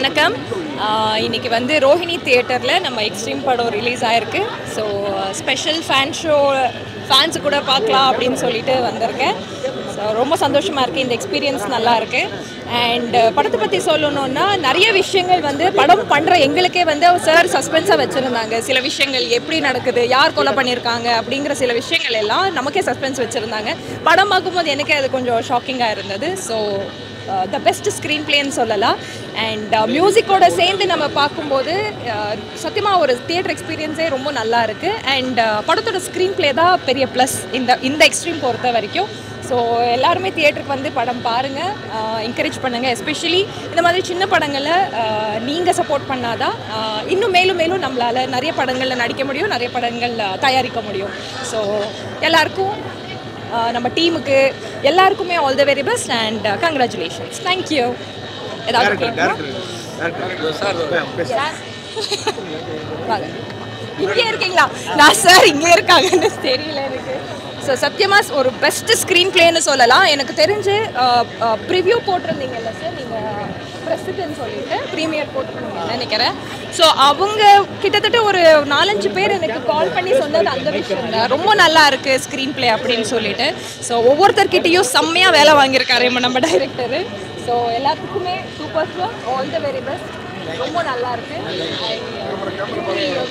வணக்கம். இன்னைக்கு வந்து ரோஹிணி தியேட்டரில் நம்ம எக்ஸ்ட்ரீம் படம் ரிலீஸ் ஆகிருக்கு. ஸோ ஸ்பெஷல் ஃபேன்ஸு கூட பார்க்கலாம் அப்படின்னு சொல்லிட்டு வந்திருக்கேன். ஸோ ரொம்ப சந்தோஷமாக இருக்குது. இந்த எக்ஸ்பீரியன்ஸ் நல்லா இருக்குது. அண்ட் படத்தை பற்றி சொல்லணுன்னா நிறைய விஷயங்கள் வந்து படம் பண்ணுற எங்களுக்கே வந்து சார் சஸ்பென்ஸாக வச்சுருந்தாங்க. சில விஷயங்கள் எப்படி நடக்குது, யார் கொலை பண்ணியிருக்காங்க அப்படிங்கிற சில விஷயங்கள் எல்லாம் நமக்கே சஸ்பென்ஸ் வச்சுருந்தாங்க. படம் பார்க்கும்போது எனக்கே அது கொஞ்சம் ஷாக்கிங்காக இருந்தது. ஸோ த பெஸ்ட் ஸ்க்ரீன் பிளேன்னு சொல்லலாம். அண்ட் மியூசிக்கோட சேர்ந்து நம்ம பார்க்கும்போது சத்தியமாக ஒரு தியேட்டர் எக்ஸ்பீரியன்ஸே ரொம்ப நல்லா இருக்குது. அண்ட் படத்தோட ஸ்க்ரீன் பிளே தான் பெரிய ப்ளஸ் இந்த எக்ஸ்ட்ரீம் பொறுத்த வரைக்கும். ஸோ எல்லாருமே தியேட்டருக்கு வந்து படம் பாருங்கள், என்கரேஜ் பண்ணுங்கள். எஸ்பெஷலி இந்த மாதிரி சின்ன படங்களில் நீங்கள் சப்போர்ட் பண்ணாதான் இன்னும் மேலும் மேலும் நம்மளால் நிறைய படங்களில் நடிக்க முடியும், நிறைய படங்கள் தயாரிக்க முடியும். ஸோ எல்லாருக்கும் நம்ம டீமுக்கு எல்லாருக்குமே all the very best and congratulations. Thank you. ஏதாவது இங்கே இருக்கீங்களா? நான் சார் இங்கே இருக்காங்கன்னு தெரியல எனக்கு. ஸோ சத்தியமாக ஒரு பெஸ்ட் ஸ்க்ரீன் பிளேன்னு சொல்லலாம். எனக்கு தெரிஞ்சு ப்ரிவ்யூ போட்டிருந்தீங்கல்ல சார், நீங்கள் ப்ரெசிடென்ட் சொல்லிட்டு ப்ரீமியர் போட்டிருந்தீங்கன்னு நினைக்கிறேன். ஸோ அவங்க கிட்டத்தட்ட ஒரு 4-5 பேர் எனக்கு கால் பண்ணி சொன்னது அந்த விஷயம் தான். ரொம்ப நல்லா இருக்குது ஸ்க்ரீன் பிளே அப்படின்னு சொல்லிட்டு. ஸோ ஒவ்வொருத்தர்கிட்டையும் செம்மையாக வேலை வாங்கியிருக்காரு நம்ம டைரக்டரு. ஸோ எல்லாத்துக்குமே super star, all the very best. ரொம்ப நல்லா இருக்கு.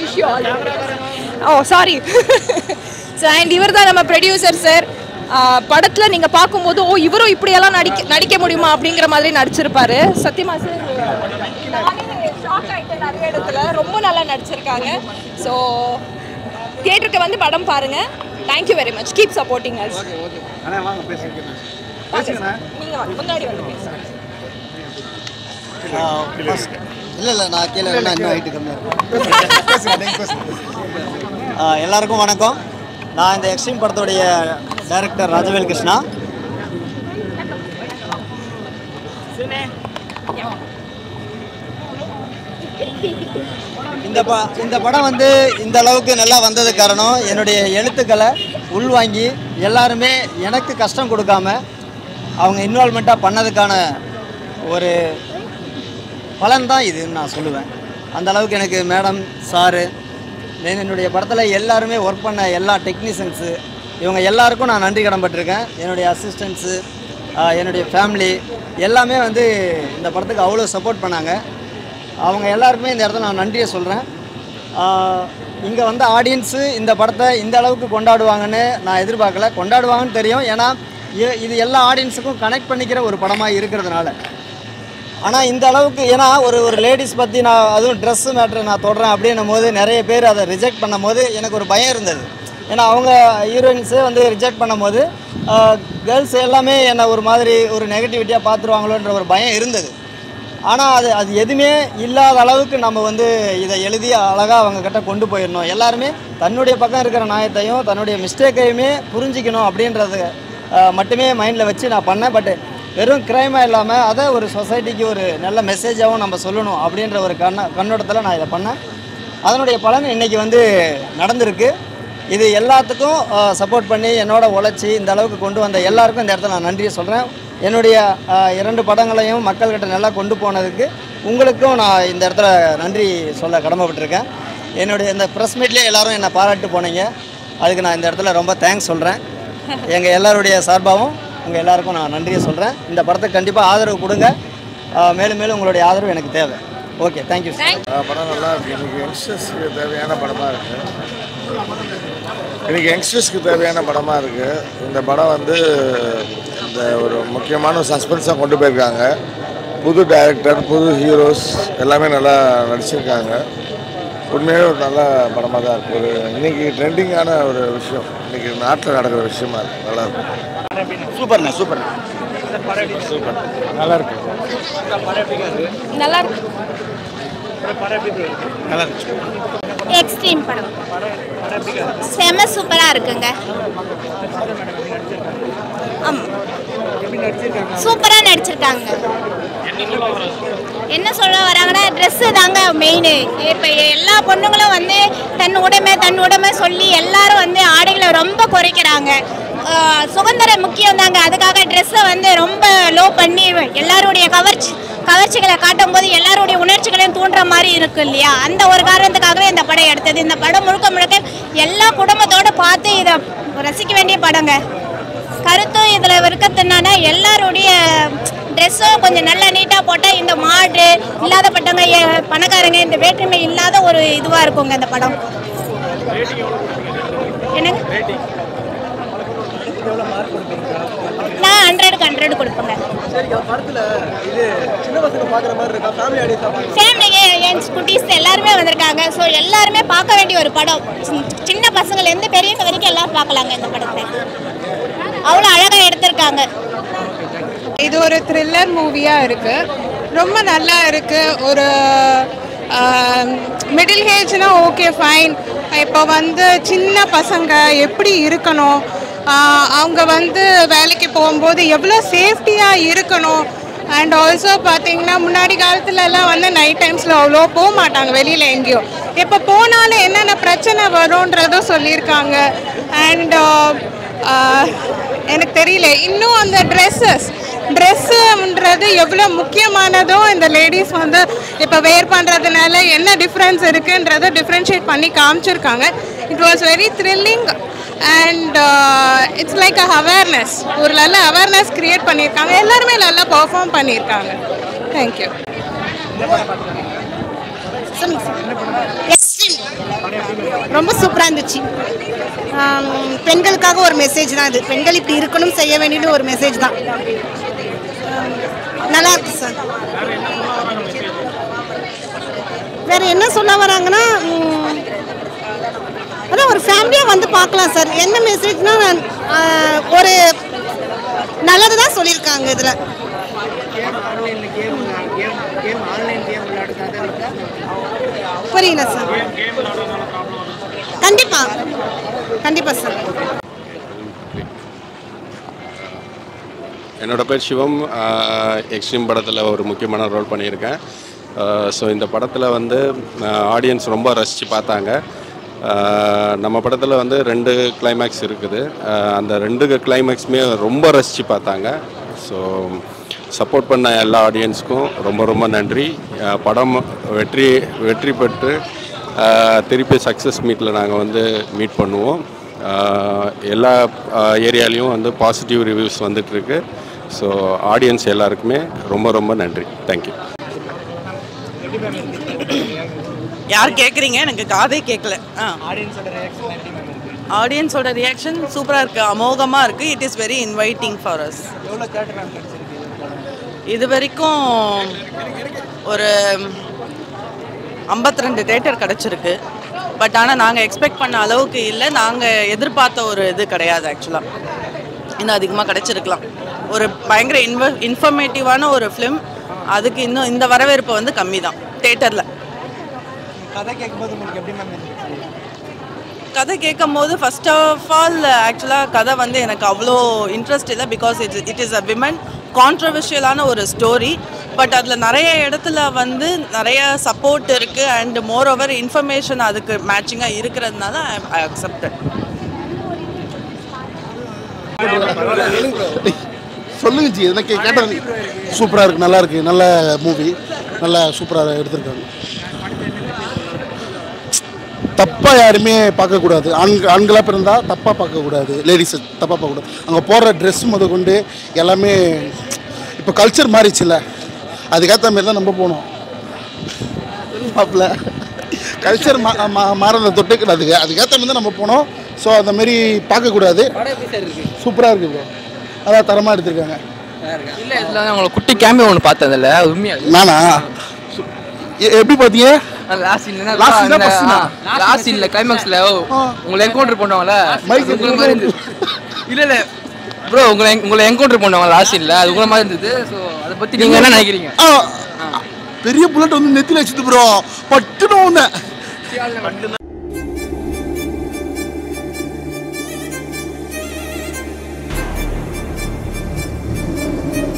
Wish you all. Oh sorry. So and இவர் தான் நம்ம ப்ரொடியூசர் சார். படத்தில் நீங்கள் பார்க்கும்போது இவரும் இப்படியெல்லாம் நடிக்க முடியுமா அப்படிங்கிற மாதிரி நடிச்சிருப்பாரு. சத்தியமா சார் நானே ஷாக் ஆகிட்டேன் நிறைய இடத்துல. ரொம்ப நல்லா நடிச்சிருக்காங்க. ஸோ தியேட்டருக்கு வந்து படம் பாருங்கள். Thank you very much. Keep supporting us. நீங்கள் முன்னாடி வந்து பேசுங்க. இல்லை நான் கீழே இன்னும் ஹைட்டு கம்மியாக. எல்லாருக்கும் வணக்கம். நான் இந்த எக்ஸ்ட்ரீம் படத்துடைய டைரக்டர் ராஜவேல் கிருஷ்ணா. இந்த படம் வந்து இந்த அளவுக்கு நல்லா வந்தது காரணம் என்னுடைய எழுத்துக்களை உள்வாங்கி எல்லாருமே எனக்கு கஷ்டம் கொடுக்காம அவங்க இன்வால்மெண்ட்டாக பண்ணதுக்கான ஒரு பலன் தான் இதுன்னு நான் சொல்லுவேன். அந்த அளவுக்கு எனக்கு மேடம், சாரு, என்னுடைய படத்தில் எல்லாருமே ஒர்க் பண்ண எல்லா டெக்னீஷியன்ஸு, இவங்க எல்லாருக்கும் நான் நன்றி கடன்பட்டிருக்கேன். என்னுடைய அசிஸ்டன்ஸு, என்னுடைய ஃபேமிலி எல்லாமே வந்து இந்த படத்துக்கு அவ்வளோ சப்போர்ட் பண்ணாங்க. அவங்க எல்லாருக்குமே இந்த இடத்துல நான் நன்றியை சொல்கிறேன். இங்கே வந்த ஆடியன்ஸு இந்த படத்தை இந்த அளவுக்கு கொண்டாடுவாங்கன்னு நான் எதிர்பார்க்கல. கொண்டாடுவாங்கன்னு தெரியும், ஏன்னா இது எல்லா ஆடியன்ஸுக்கும் கனெக்ட் பண்ணிக்கிற ஒரு படமாக இருக்கிறதுனால. ஆனால் இந்த அளவுக்கு, ஏன்னா ஒரு லேடிஸ் பற்றி நான் அதுவும் ட்ரெஸ்ஸு மேட்ரு நான் தொடுறேன் அப்படின்னும் போது நிறைய பேர் அதை ரிஜெக்ட் பண்ணும் போது எனக்கு ஒரு பயம் இருந்தது. ஏன்னா அவங்க ஹீரோயின்ஸே வந்து ரிஜெக்ட் பண்ணும் போது கேர்ள்ஸ் எல்லாமே என்னை ஒரு மாதிரி ஒரு நெகட்டிவிட்டியாக பார்த்துருவாங்களோன்ற ஒரு பயம் இருந்தது. ஆனால் அது எதுவுமே இல்லாத அளவுக்கு நம்ம வந்து இதை எழுதி அழகாக அவங்கக்கிட்ட கொண்டு போயிடணும். எல்லாருமே தன்னுடைய பக்கம் இருக்கிற நியாயத்தையும் தன்னுடைய மிஸ்டேக்கையுமே புரிஞ்சிக்கணும் அப்படின்றது மட்டுமே மைண்டில் வச்சு நான் பண்ணேன். பட் வெறும் கிரைமாக இல்லாமல் அதை ஒரு சொசைட்டிக்கு ஒரு நல்ல மெசேஜாகவும் நம்ம சொல்லணும் அப்படின்ற ஒரு கண்ணோட்டத்தில் நான் இதை பண்ணேன். அதனுடைய பலன் இன்றைக்கி வந்து நடந்திருக்கு. இது எல்லாத்துக்கும் சப்போர்ட் பண்ணி என்னோட உழைச்சி இந்த அளவுக்கு கொண்டு வந்த எல்லாருக்கும் இந்த இடத்துல நான் நன்றியை சொல்கிறேன். என்னுடைய 2 படங்களையும் மக்கள்கிட்ட நல்லா கொண்டு போனதுக்கு உங்களுக்கும் நான் இந்த இடத்துல நன்றி சொல்ல கடமைப்பட்டிருக்கேன். என்னுடைய இந்த ப்ரெஸ் மீட்லேயே எல்லோரும் என்னை பாராட்டு போனீங்க, அதுக்கு நான் இந்த இடத்துல ரொம்ப தேங்க்ஸ் சொல்கிறேன். எங்கள் எல்லாருடைய சார்பாகவும் உங்கள் எல்லாருக்கும் நான் நன்றியை சொல்கிறேன். இந்த படத்துக்கு கண்டிப்பாக ஆதரவு கொடுங்க. மேலும் மேலும் உங்களுடைய ஆதரவு எனக்கு தேவை. Okay, thank you sir. படம் நல்லா இருக்குது. இன்றைக்கி யங்ஸ்டர்ஸ்க்கு தேவையான படமாக இருக்குது. இந்த படம் வந்து இந்த ஒரு முக்கியமான சஸ்பென்ஸாக கொண்டு போயிருக்காங்க. புது டைரக்டர், புது ஹீரோஸ் எல்லாமே நல்லா நடிச்சிருக்காங்க. உண்மையாக ஒரு நல்ல படமாக தான் இருக்குது. ஒரு இன்றைக்கி ட்ரெண்டிங்கான ஒரு விஷயம், இன்றைக்கி நாட்டில் நடக்கிற விஷயமா இருக்குது. நல்லாயிருக்கும். சூப்பர்ண்ணா, சூப்பர், சூப்பர், நல்லா இருக்கு. நல்லா இருக்கு. நல்லா இருக்கு. எக்ஸ்ட்ரீம் படம் செம சூப்பராக இருக்குங்க. ஆமாம், சூப்பராக நடிச்சிருக்காங்க. என்ன சொல்ல வராங்கன்னா ட்ரெஸ்ஸு தாங்க மெயின். இப்போ எல்லா பொண்ணுங்களும் வந்து தன் உடைமை சொல்லி எல்லாரும் வந்து ஆடைகளை ரொம்ப குறைக்கிறாங்க. சுதந்திரம் முக்கியம் தாங்க. அதுக்காக ட்ரெஸ்ஸை வந்து ரொம்ப லோ பண்ணி எல்லாருடைய கவர்ச்சிகளை காட்டும் போது எல்லாருடைய உணர்ச்சிகளையும் தூண்டுற மாதிரி இருக்கு இல்லையா? அந்த ஒரு காரணத்துக்காகவே இந்த படம் எடுத்தது. இந்த படம் முழுக்க முழுக்க எல்லா குடும்பத்தோடு பார்த்து இதை ரசிக்க வேண்டிய படங்க. கருத்தும் இதில் இருக்கிறதுனால எல்லாருடைய ட்ரெஸ்ஸும் கொஞ்சம் நல்லா நீட்டாக போட்டால் இந்த மாடு இல்லாதப்பட்டவங்க பணக்காரங்க இந்த வேற்றுமை இல்லாத ஒரு இதுவாக இருக்குங்க இந்த படம். எனக்கு நான் 100க்கு 100 கொடுப்பேங்க. ஃபேமிலி என் குட்டீஸ் எல்லாருமே வந்திருக்காங்க. ஸோ எல்லாருமே பார்க்க வேண்டிய ஒரு படம். சின்ன பசங்கள்லேருந்து பெரியவங்க வரைக்கும் எல்லாரும் பார்க்கலாங்க இந்த படத்தை. அவ்வளோ அழகாக எடுத்திருக்காங்க. இது ஒரு த்ரில்லர் மூவியாக இருக்குது. ரொம்ப நல்லா இருக்குது. ஒரு மிடில் ஏஜ்னா ஓகே ஃபைன். இப்போ வந்து சின்ன பசங்க எப்படி இருக்கணும், அவங்க வந்து வேலைக்கு போகும்போது எவ்வளோ சேஃப்டியாக இருக்கணும். அண்ட் ஆல்சோ பார்த்தீங்கன்னா முன்னாடி காலத்துலலாம் வந்து நைட் டைம்ஸில் அவ்வளோ போக மாட்டாங்க வெளியில் எங்கேயும். இப்போ போனாலும் என்னென்ன பிரச்சனை வரும்ன்றதும் சொல்லியிருக்காங்க. அண்ட் எனக்கு தெரியல இன்னும் அந்த ட்ரெஸ்ஸுன்றது எவ்வளோ முக்கியமானதும் இந்த லேடிஸ் வந்து இப்போ வேர் பண்ணுறதுனால என்ன டிஃப்ரென்ஸ் இருக்குன்றதை டிஃப்ரென்ஷியேட் பண்ணி காமிச்சிருக்காங்க. It was very thrilling and it's like a awareness. ஒரு நல்ல அவேர்னஸ் க்ரியேட் பண்ணியிருக்காங்க. எல்லாருமே நல்லா பர்ஃபார்ம் பண்ணியிருக்காங்க. தேங்க்யூ. ரொம்ப சூப்பராக இருந்துச்சு. பெண்களுக்காக ஒரு மெசேஜ் தான் இது. பெண்கள் இப்படி இருக்கணும், செய்ய வேண்டிய ஒரு மெசேஜ் தான். நல்லா இருக்கு சார். வேற என்ன சொல்ல வராங்கன்னா, அதான் ஒரு ஃபேமிலியாக வந்து பார்க்கலாம் சார். என்ன மெசேஜ்னா ஒரு நல்லது தான் சொல்லியிருக்காங்க இதில். புரியல சார். கண்டிப்பாக சார். என்னோடய பேர் சிவம். எக்ஸ்ட்ரீம் படத்தில் ஒரு முக்கியமான ரோல் பண்ணியிருக்கேன். ஸோ இந்த படத்தில் வந்து ஆடியன்ஸ் ரொம்ப ரசித்து பார்த்தாங்க. நம்ம படத்தில் வந்து 2 கிளைமேக்ஸ் இருக்குது. அந்த 2 கிளைமேக்ஸுமே ரொம்ப ரசித்து பார்த்தாங்க. ஸோ சப்போர்ட் பண்ண எல்லா ஆடியன்ஸுக்கும் ரொம்ப ரொம்ப நன்றி. படம் வெற்றி பெற்று திருப்பி சக்ஸஸ் மீட்டில் நாங்கள் வந்து மீட் பண்ணுவோம். எல்லா ஏரியாலையும் வந்து பாசிட்டிவ் ரிவ்யூஸ் வந்துட்டுருக்கு. ஸோ ஆடியன்ஸ் எல்லாருக்குமே ரொம்ப ரொம்ப நன்றி. தேங்க்யூ. யார் கேட்குறீங்க? எனக்கு காதே கேட்கல. ஆடியன்ஸோட ரியாக்ஷன் சூப்பராக இருக்குது, அமோகமாக இருக்குது. It is very inviting for us. இது வரைக்கும் ஒரு 52 தேட்டர் கிடச்சிருக்கு. பட் ஆனால் நாங்கள் எக்ஸ்பெக்ட் பண்ண அளவுக்கு இல்லை. நாங்கள் எதிர்பார்த்த ஒரு இது கிடையாது. ஆக்சுவலாக இன்னும் அதிகமாக கிடச்சிருக்கலாம். ஒரு பயங்கர இன்ஃபர்மேட்டிவான ஒரு ஃபிலிம். அதுக்கு இன்னும் இந்த வரவேற்பு வந்து கம்மி தான் தேட்டரில். கதை கேட்கும் போது ஃபர்ஸ்ட் ஆஃப் ஆல் ஆக்சுவலாக கதை வந்து எனக்கு அவ்வளோ இன்ட்ரெஸ்ட் இல்லை. Because it is a women கான்ட்ரவர்ஷியலான ஒரு ஸ்டோரி. பட் அதில் நிறைய இடத்துல வந்து நிறைய சப்போர்ட் இருக்குது. அண்ட் மோர் ஓவர் இன்ஃபர்மேஷன் அதுக்கு மேட்சிங்காக இருக்கிறதுனால ஐ அக்செப்டட். சொல்லுங்க ஜி, எனக்கு கேட்டால் சூப்பராக இருக்குது, நல்லா இருக்குது, நல்ல மூவி, நல்லா சூப்பராக எடுத்திருக்காங்க. தப்பாக யாருமே பார்க்கக்கூடாது. ஆண்களாக பிறந்தால் தப்பாக பார்க்கக்கூடாது, லேடிஸை தப்பாக பார்க்கக்கூடாது. அங்கே போடுற ட்ரெஸ் முத கொண்டு எல்லாமே இப்போ கல்ச்சர் மாறிச்சுல்ல, அதுக்கேற்ற மாரி தான் நம்ம போகணும். மாப்பிள்ள கல்ச்சர் மாறதை தொட்டு அதுக்கேற்ற மாதிரி தான் நம்ம போனோம். ஸோ அந்தமாரி பார்க்கக்கூடாது. சூப்பராக இருக்குது ப்ரோ. அதான் தரமாக எடுத்திருக்காங்க. இல்லை இதில் உங்களை குட்டி கேமியோ ஒன்று பார்த்தேன். அதில் உண்மையாக நானா எப்படி பார்த்தீங்க? லாஸ்ட் சீன்ல கிளைமேக்ஸ்ல உங்களை என்கவுண்டர் பண்ணுவாங்கல்ல, இல்லை ப்ரோ உங்களை என்கவுண்டர் பண்ணுவாங்க லாஸ்ட் சீன்ல, அது உங்களை மாதிரி இருந்தது. ஸோ அதை பற்றி நீங்கள் என்ன நினைக்கிறீங்க? பெரிய புல்லட் வந்து நெத்தியில் வச்சுது ப்ரோ, பட்டுன்னு